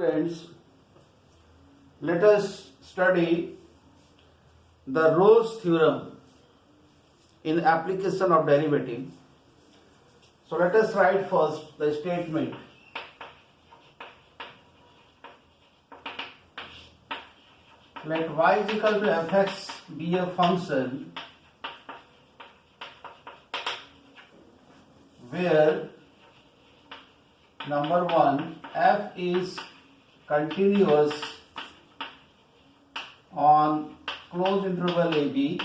students, let us study the Rolle's theorem in application of derivative. So let us write first the statement. Let y is equal to fx be a function where number 1 f is continuous on closed interval AB,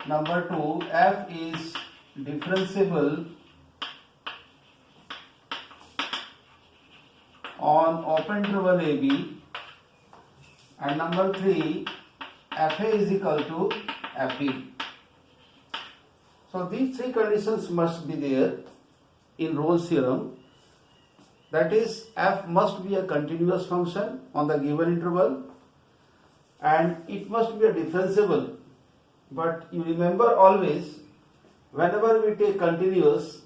number 2 f is differentiable on open interval AB, and number 3 fa is equal to fb. So these three conditions must be there in Rolle's theorem. That is, f must be a continuous function on the given interval and it must be a differentiable. But you remember always, whenever we take continuous,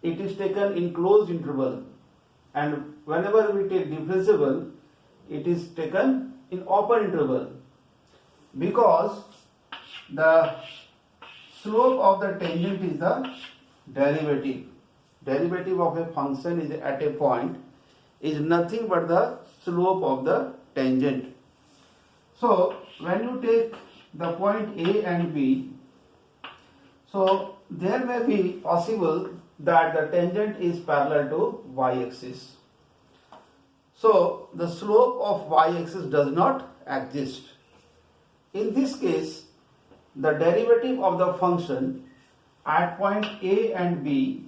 it is taken in closed interval, and whenever we take differentiable, it is taken in open interval, because the slope of the tangent is the derivative. Derivative of a function is at a point is nothing but the slope of the tangent. So when you take the point A and B, so there may be possible that the tangent is parallel to y-axis. So the slope of y-axis does not exist. In this case, the derivative of the function at point A and B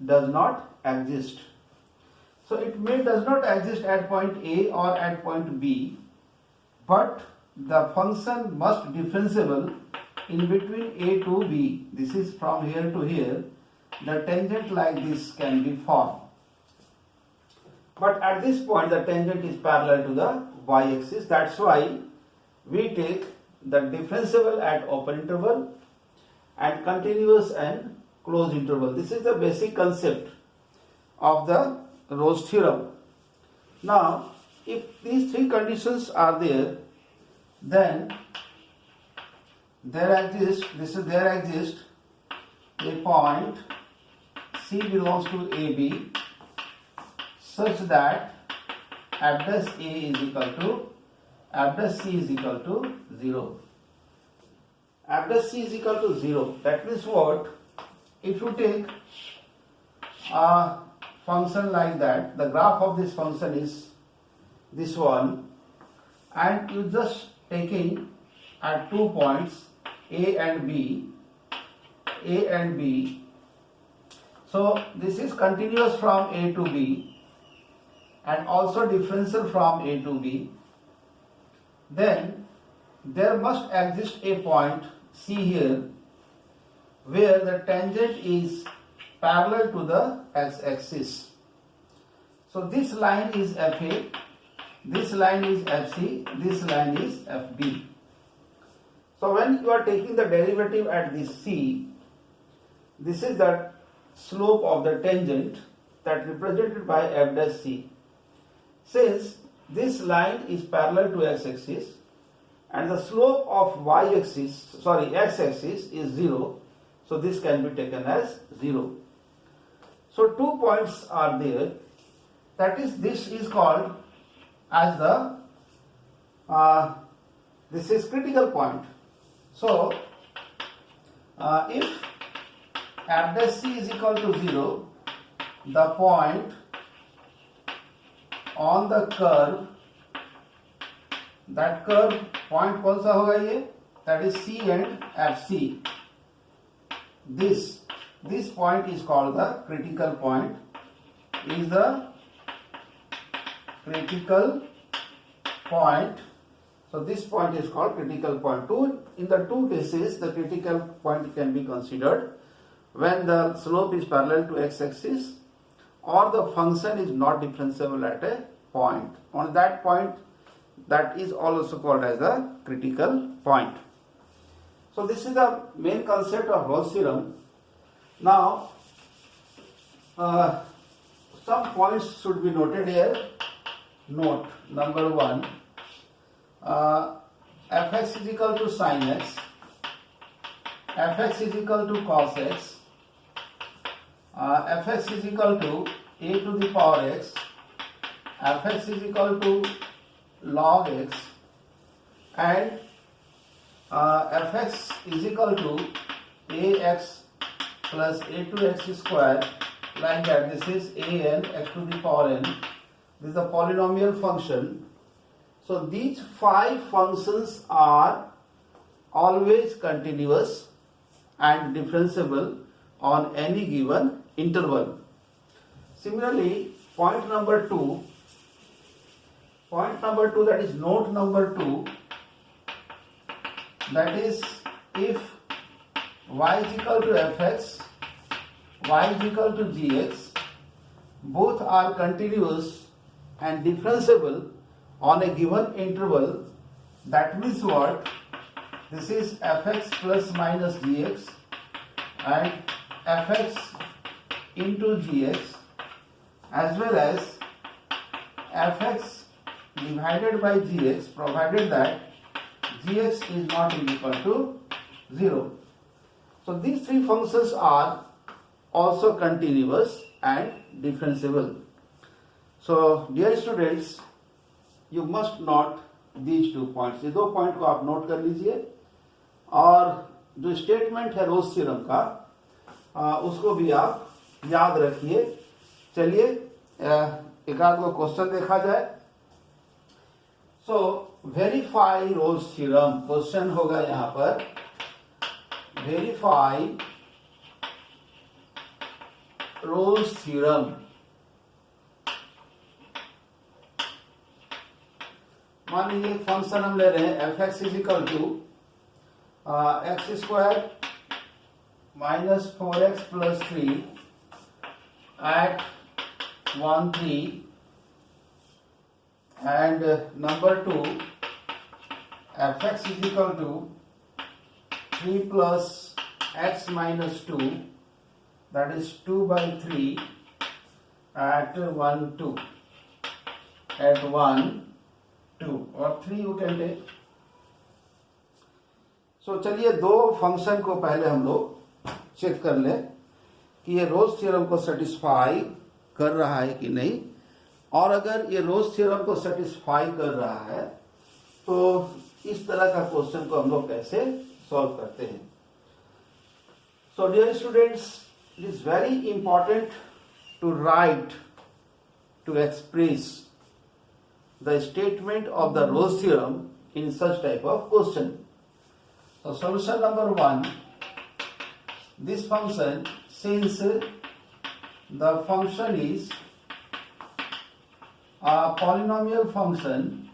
does not exist. So it does not exist at point A or at point B, but the function must differentiable in between A to B. This is from here to here. The tangent like this can be formed. But at this point the tangent is parallel to the y-axis. That's why we take the differentiable at open interval and continuous and closed interval. This is the basic concept of the Rolle's theorem. Now, if these three conditions are there, then there exists a point C belongs to AB such that f dash A is equal to f dash C is equal to 0. F dash C is equal to 0. That means what? If you take a function like that, the graph of this function is this one, and you just taking at 2 points A and B, so this is continuous from A to B and also differential from A to B. Then there must exist a point C here where the tangent is parallel to the x-axis. So this line is FA, this line is FC, this line is FB. So when you are taking the derivative at this C, this is the slope of the tangent that represented by f dash C. Since this line is parallel to x-axis and the slope of x-axis is 0, so this can be taken as 0. So 2 points are there. That is, this is called as the this is critical point. So if f dash C is equal to 0, the point on the curve, that curve point कौन सा होगा ये? That is C and FC. This point is called the critical point. Is the critical point. So this point is called critical point. In the two cases, the critical point can be considered when the slope is parallel to x-axis or the function is not differentiable at a point. On that point, that is also called as a critical point. So this is the main concept of Rolle's theorem. Now, some points should be noted here. note number 1, fx is equal to sin x, fx is equal to cos x, fx is equal to a to the power x, fx is equal to log x, and fx is equal to ax plus a2x square, like that. This is an x to the power n. This is a polynomial function. So these 5 functions are always continuous and differentiable on any given interval. Similarly, point number 2, that is note number 2, that is if y is equal to fx, y is equal to gx, both are continuous and differentiable on a given interval, that means what? This is fx plus minus gx and fx into gx, as well as fx divided by gx, provided that gx is not equal to 0. So these 3 functions are also continuous and differentiable. So dear students, you must note these 2 points. ये 2 point को आप note कर लीजिए, और जो statement है Rolle's theorem का उसको भी आप याद रखिए. चलिए एक आध को क्वेश्चन देखा जाए. सो वेरीफाई रोल्स थ्योरम. क्वेश्चन होगा यहां पर वेरीफाई रोल्स थ्योरम. मान लीजिए फंक्शन हम ले रहे हैं f x is equal to x square minus 4x plus 3 at 1 3, and number 2 fx is equal to 3 plus x minus 2, that is 2 by 3 at 1 2, at 1 2 और 3 you can take. So चलिए 2 function को पहले हम लोग चेक कर ले कि ये रोल्स थ्योरम को सेटिस्फाई कर रहा है कि नहीं, और अगर ये रोल्स थ्योरम को सेटिस्फाई कर रहा है तो इस तरह का क्वेश्चन को हम लोग कैसे सॉल्व करते हैं. So dear students, it is very important to write, to express the statement of the Rolle's theorem in such type of question. So solution number 1, this function, since the function is a polynomial function,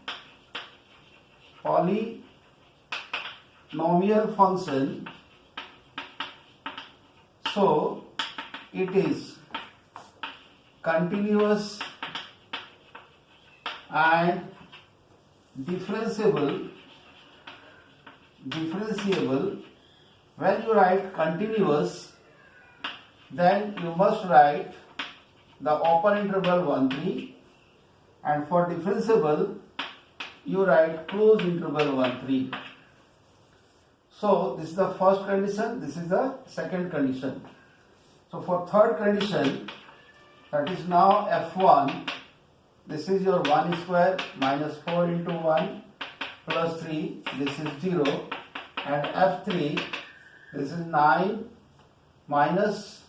so it is continuous and differentiable. When you write continuous, then you must write the open interval 1 3, and for differentiable you write closed interval 1 3. So this is the first condition, this is the second condition. So for third condition, that is now f1, this is your 1 square minus 4 into 1 plus 3, this is 0, and f3, this is 9 minus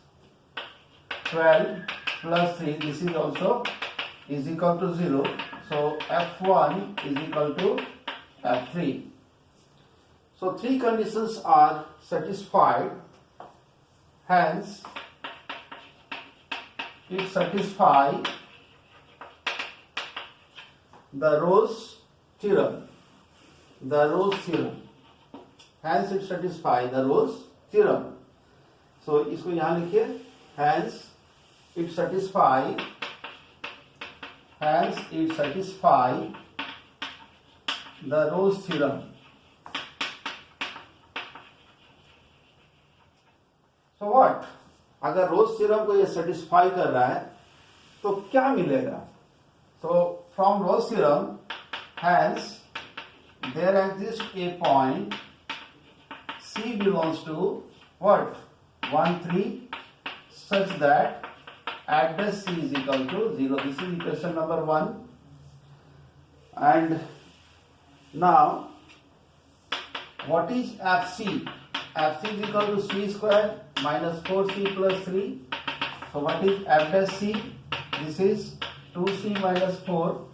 12 plus 3, this is also is equal to 0. So f1 is equal to f3. So 3 conditions are satisfied, hence it satisfies the Rolle's theorem. Hence it satisfies the Rolle's theorem. So इसको यहाँ लिखिए, hence it satisfies the Rolle's theorem. So what? अगर Rolle's theorem को ये satisfy कर रहा है तो क्या मिलेगा? So from Rolle's theorem, hence there exists a point C belongs to what? 1, 3 such that address C is equal to 0. This is equation number 1. And now what is FC? FC is equal to C square minus 4C plus 3. So what is address C? This is 2C minus 4.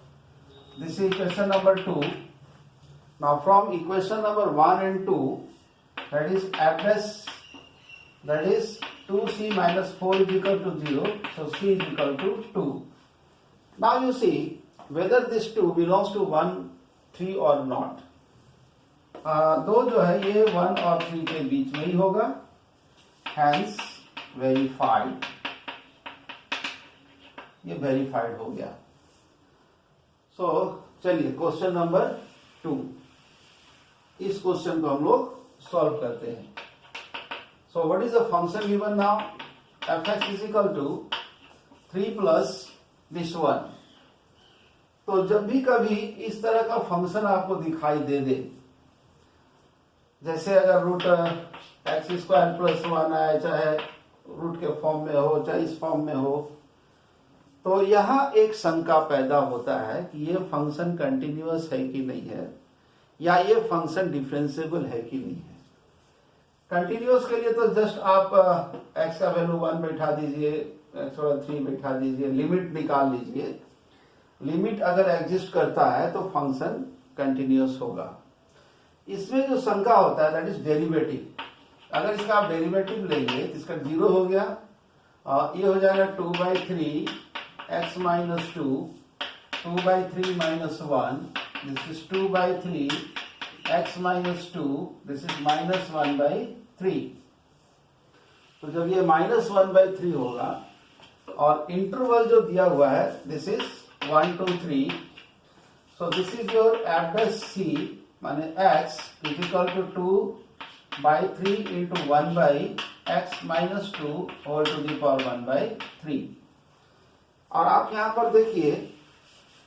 This is equation number 2. Now from equation number 1 and 2, that is address, that is 2C minus 4 is equal to 0. So C is equal to 2. Now you see whether this 2 belongs to 1, 3 or not. दो जो है ये 1 और 3 के बीच में ही होगा, hence verified. ये verified हो गया. सो चलिए क्वेश्चन नंबर 2, इस क्वेश्चन को हम लोग सॉल्व करते हैं. So what is the function given now? fx is equal to 3 plus this 1. तो जब भी कभी इस तरह का फंक्शन आपको दिखाई दे दे, जैसे अगर रूट एक्स स्क्वायर प्लस 1 आए, चाहे रूट के फॉर्म में हो चाहे इस फॉर्म में हो, तो यहां एक शंका पैदा होता है कि ये फंक्शन कंटिन्यूअस है कि नहीं है, या ये फंक्शन डिफरेंशिएबल है कि नहीं है. कंटिन्यूअस के लिए तो जस्ट आप x का वैल्यू 1 बैठा दीजिए, x और 3 बैठा दीजिए, लिमिट निकाल लीजिए. लिमिट अगर एग्जिस्ट करता है तो फंक्शन कंटिन्यूअस होगा. इसमें जो शंका होता है दैट इज डेरिवेटिव. अगर इसका आप डेरिवेटिव लेंगे तो इसका 0 हो गया, ये हो जाएगा 2/3 x minus 2, 2/3 minus 1, this is 2/3 x minus 2, this is minus 1/3. तो जब ये minus 1/3 होगा और इंटरवल जो दिया हुआ है this is 1 2 3, so this is your address C माने x is equal to 2/3 into 1/x minus 2 whole to the power 1/3. और आप यहां पर देखिए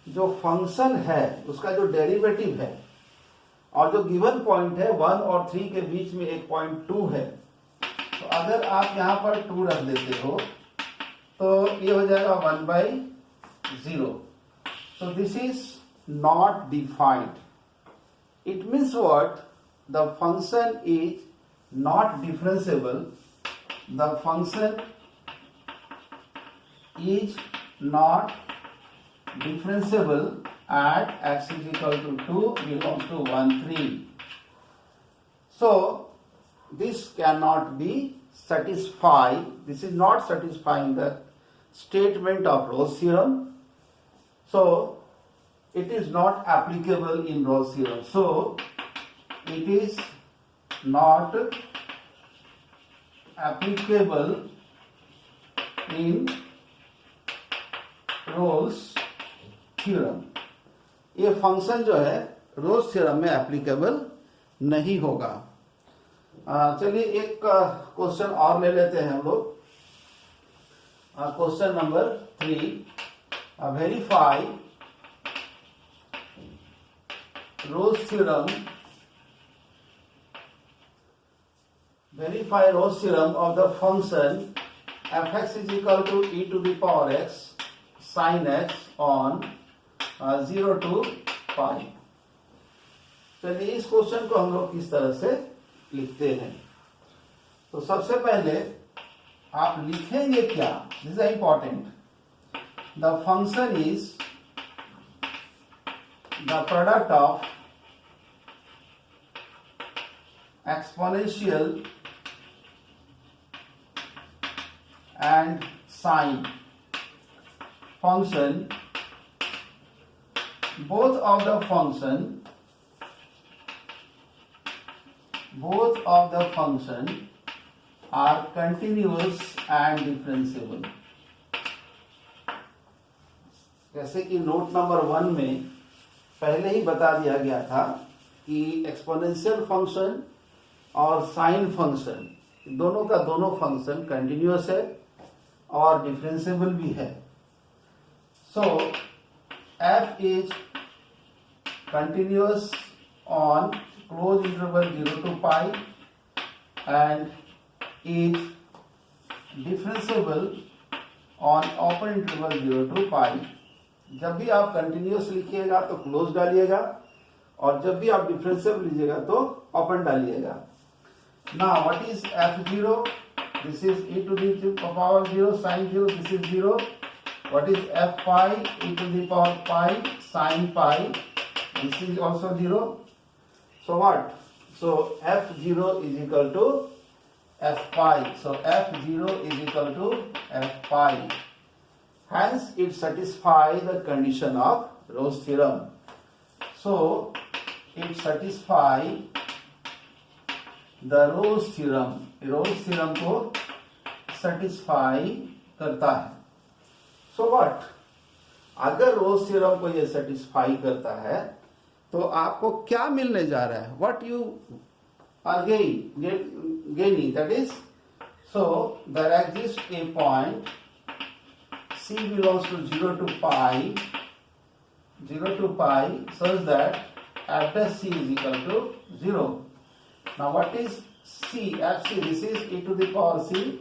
जो फंक्शन है उसका जो डेरिवेटिव है और जो गिवन पॉइंट है 1 और 3 के बीच में एक पॉइंट 2 है. तो अगर आप यहां पर 2 रख देते हो तो ये हो जाएगा 1/0. So this is not defined. It means what? The function is not differentiable. The function is not differentiable at x is equal to 2 belongs to 1 3. So this cannot be satisfied. This is not satisfying the statement of Rolle's theorem. So it is not applicable in Rolle's theorem. So it is not applicable in Rolle's theorem. ये function जो है Rolle's theorem में applicable नहीं होगा. चलिए एक question और ले लेते हैं हम लोग. Question number 3, verify Rolle's theorem. Verify Rolle's theorem of the function fx is equal to e to the power x sin x on 0 to pi. चलिए इस क्वेश्चन को हम लोग किस तरह से लिखते हैं. तो सबसे पहले आप लिखेंगे क्या? This is important. The function is the product of exponential and sine function. Both of the function are continuous and differentiable. जैसे कि नोट नंबर 1 में पहले ही बता दिया गया था कि एक्सपोनेंशियल फंक्शन और साइन फंक्शन दोनों का दोनों फंक्शन कंटिन्यूअस है और डिफरेंशिएबल भी है. सो f is continuous on closed interval 0 to pi and is differentiable on open interval 0 to pi. जब भी आप कंटिन्यूस लिखिएगा तो क्लोज डालिएगा और जब भी आप डिफरेंशियल लीजिएगा तो ओपन डालिएगा. Now what is f0? This is e to the power 0 sin 0. This is 0. What is f pi? e to the power pi sin pi. This is also 0. So what? So f0 is equal to f pi. So f0 is equal to f pi. Hence it satisfies the condition of Rolle's theorem. So it satisfies the Rolle's theorem. Rolle's theorem को satisfy करता है. So what? अगर Rolle's theorem को ये satisfy करता है तो आपको क्या मिलने जा रहा है? What you are gaining, that is, so there exists a point C belongs to 0 to pi such that f dash C is equal to 0. Now what is C? Fc, this is e to the power C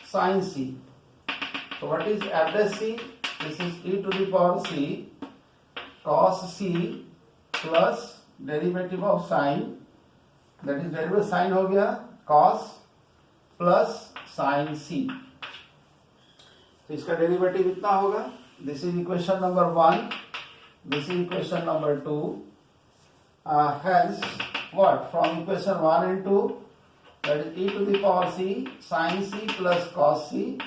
sin C. So what is f dash C? This is e to the power C cos C plus derivative of sin, that is derivative sin हो गया cos plus sin C. तो इसका derivative इतना होगा. This is equation number 1. This is equation number 2. Hence what? From equation 1 and 2, that is e to the power c sin c plus cos c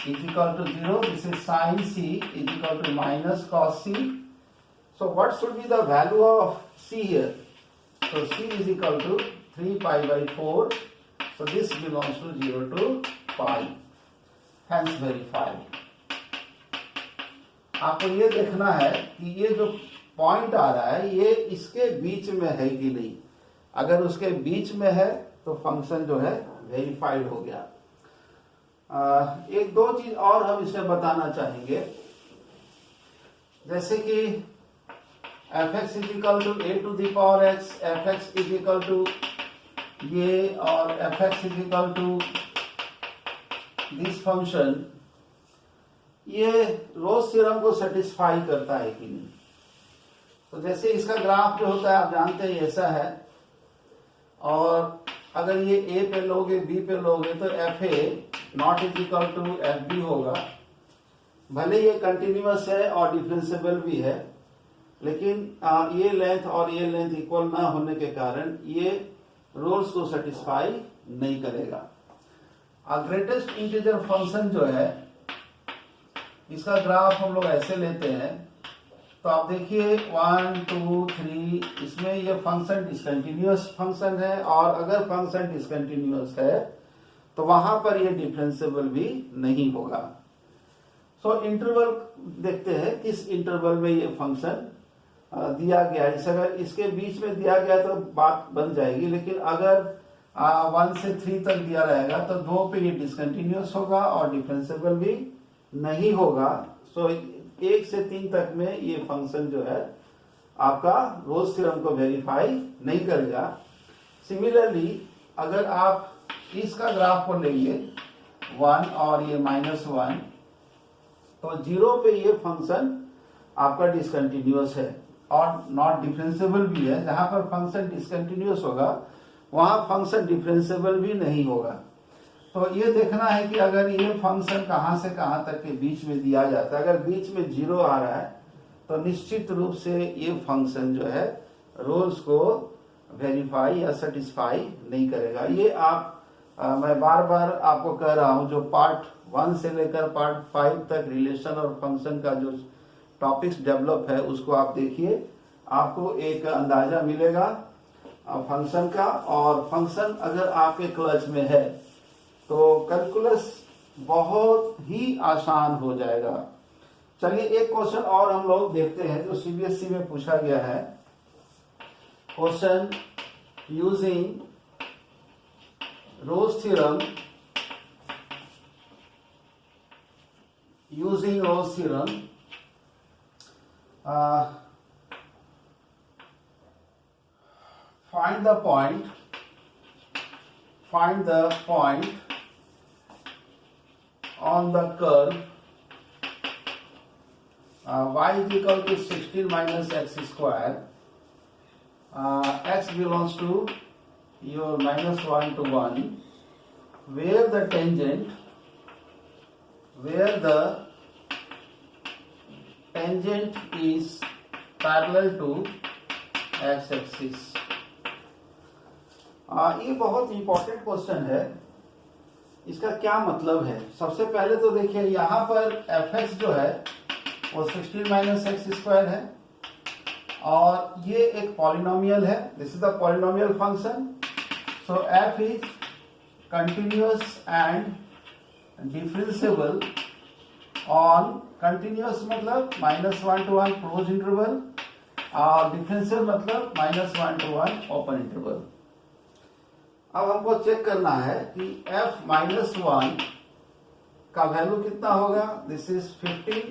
is equal to 0. This is sin c is equal to minus cos c. So what should be the value of c here? So c is equal to 3 pi by 4. So this belongs to 0 to pi. Hence verified. आपको ये देखना है कि ये जो point आ रहा है ये इसके बीच में है कि नहीं. अगर उसके बीच में है तो फंक्शन जो है वेरीफाइड हो गया. एक दो चीज और हम इसमें बताना चाहेंगे. जैसे कि fx is equal to a to the power x, fx is equal to ये और fx is equal to this function, ये रोल्स थ्योरम को सेटिस्फाई करता है कि नहीं. तो जैसे इसका ग्राफ जो होता है आप जानते हैं ऐसा है, और अगर ये a पे लोगे b पे लोगे तो fa not is equal to fb होगा. भले ये कंटिन्यूअस है और डिफरेंशिएबल भी है, लेकिन ये लेंथ और ये लेंथ इक्वल ना होने के कारण ये रोल्स को सेटिस्फाई नहीं करेगा. ग्रेटेस्ट इंटीजर फंक्शन जो है इसका ग्राफ हम लोग ऐसे लेते हैं. तो आप देखिए 1 2 3, इसमें ये फंक्शन डिसकंटिन्यूअस फंक्शन है, और अगर फंक्शन डिसकंटिन्यूअस है तो वहां पर ये डिफरेंशिएबल भी नहीं होगा. सो इंटरवल देखते हैं किस इंटरवल में ये फंक्शन दिया गया है. अगर इसके बीच में दिया गया तो बात बन जाएगी, लेकिन अगर 1 से 3 तक दिया रहेगा तो 2 पे ये डिसकंटिन्यूअस होगा और डिफरेंशिएबल भी नहीं होगा. सो 1 से 3 तक में ये फंक्शन जो है आपका रोल्स थ्योरम को वेरीफाई नहीं करेगा. सिमिलरली अगर आप इसका ग्राफ को लेंगे 1 और ये -1, तो 0 पे ये फंक्शन आपका डिसकंटिन्यूअस है और नॉट डिफरेंशिएबल भी है. जहां पर फंक्शन डिसकंटिन्यूअस होगा वहां फंक्शन डिफरेंशिएबल भी नहीं होगा. तो ये देखना है कि अगर ये फंक्शन कहां से कहां तक के बीच में दिया जाता है. अगर बीच में 0 आ रहा है तो निश्चित रूप से ये फंक्शन जो है रोल्स को वेरीफाई या सेटिस्फाई नहीं करेगा. ये मैं बार बार आपको कह रहा हूं, जो पार्ट 1 से लेकर पार्ट 5 तक रिलेशन और फंक्शन का जो टॉपिक्स डेवलप है उसको आप देखिए, आपको एक अंदाजा मिलेगा फंक्शन का. और फंक्शन अगर आपके क्लच में है तो कैलकुलस बहुत ही आसान हो जाएगा. चलिए एक क्वेश्चन और हम लोग देखते हैं जो सीबीएसई में पूछा गया है. Question using Rolle's theorem, find the point on the curve y is equal to 16 minus x square. X belongs to your minus 1 to 1, where the tangent is parallel to x axis. ये बहुत important question है. इसका क्या मतलब है? सबसे पहले तो देखिए यहाँ पर fx जो है वो 16 माइनस एक्स स्क्वायर है और ये एक पॉलिनोमियल है. This is the polynomial function. So f is continuous and differentiable on continuous मतलब -1 to 1 क्लोज इंटरवल और डिफरेंशियल मतलब -1 to 1 ओपन इंटरवल. अब हमको चेक करना है कि f -1 का वैल्यू कितना होगा. दिस इज 15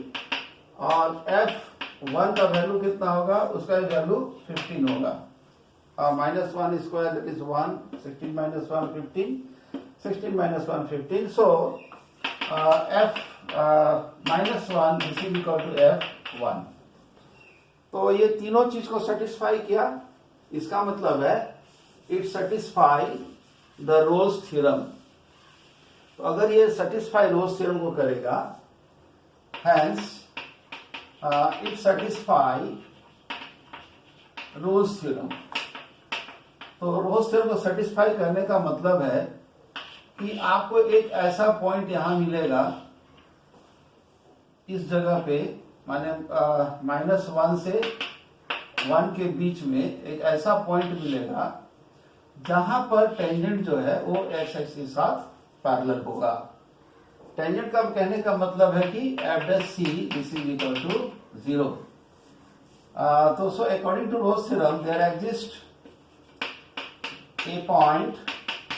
और f1 का वैल्यू कितना होगा, उसका वैल्यू 15 होगा. -1 square that is 1, 16 minus 1 15, 16 minus 1 15. So f -1 this is equal to f1. तो ये तीनों चीज को सेटिस्फाई किया. इसका मतलब है it satisfy the Rolle's theorem. तो अगर ये सेटिस्फाई रोल्स थ्योरम को करेगा, hence it satisfy Rolle's theorem. तो रोल्स थ्योरम को सेटिस्फाई करने का मतलब है कि आपको एक ऐसा पॉइंट यहां मिलेगा इस जगह पे, माने -1 से 1 के बीच में एक ऐसा पॉइंट मिलेगा जहां पर टेंजेंट जो है वो एक्स एक्सिस के साथ पैरेलल होगा. टेंजेंट का कहने का मतलब है कि f' this is equal to 0. तो so according to Rolle's theorem there exist a point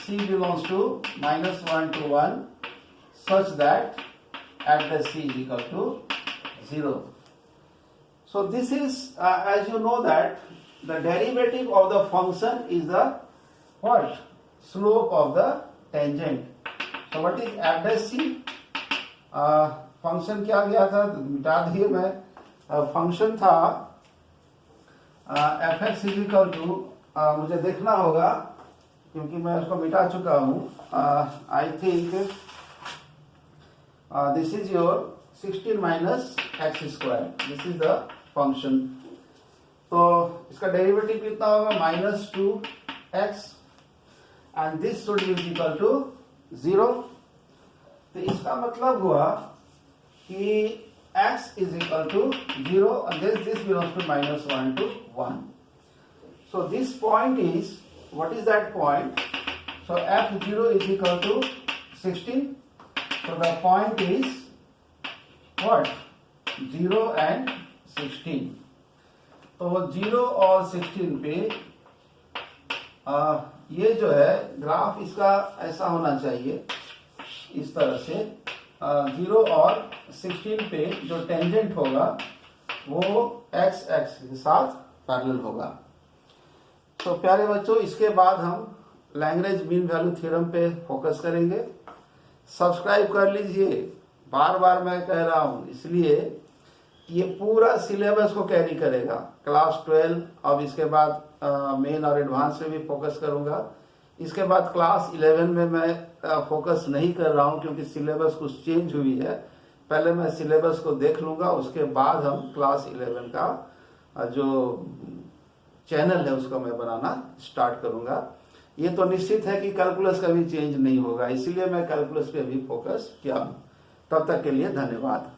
c belongs to -1 to 1 such that f' is equal to 0. So this is as you know that the derivative of the function is the what? Slope of the tangent. So what is f'? Function क्या गया था, मिटा दिए मैं. Function था fx is equal to, मुझे देखना होगा क्योंकि मैं उसको मिटा चुका हूं. I think this is your 16 minus x square. This is the function. तो इसका डेरिवेटिव कितना होगा, -2x and this should be equal to 0. तो इसका मतलब हुआ कि x is equal to 0 and this belongs to -1 to 1. So this point is, what is that point? So f0 is equal to 16. So the point is what? 0 and 16. तो 0 और 16 पे ये जो है ग्राफ इसका ऐसा होना चाहिए, इस तरह से 0 और 16 पे जो टेंजेंट होगा वो x एक्सिस के साथ पैरेलल होगा. तो प्यारे बच्चों, इसके बाद हम लैग्रेंज मीन वैल्यू थ्योरम पे फोकस करेंगे. सब्सक्राइब कर लीजिए, बार बार मैं कह रहा हूं, इसलिए ये पूरा सिलेबस को कैरी करेगा. क्लास 12, अब इसके बाद मेन और एडवांस में भी फोकस करूंगा. इसके बाद क्लास 11 में मैं फोकस नहीं कर रहा हूं क्योंकि सिलेबस कुछ चेंज हुई है. पहले मैं सिलेबस को देख लूंगा, उसके बाद हम क्लास 11 का जो चैनल है उसको मैं बनाना स्टार्ट करूंगा. ये तो निश्चित है कि कैलकुलस का भी चेंज नहीं होगा, इसीलिए मैं कैलकुलस पे भी फोकस किया हूं. तब तक के लिए धन्यवाद.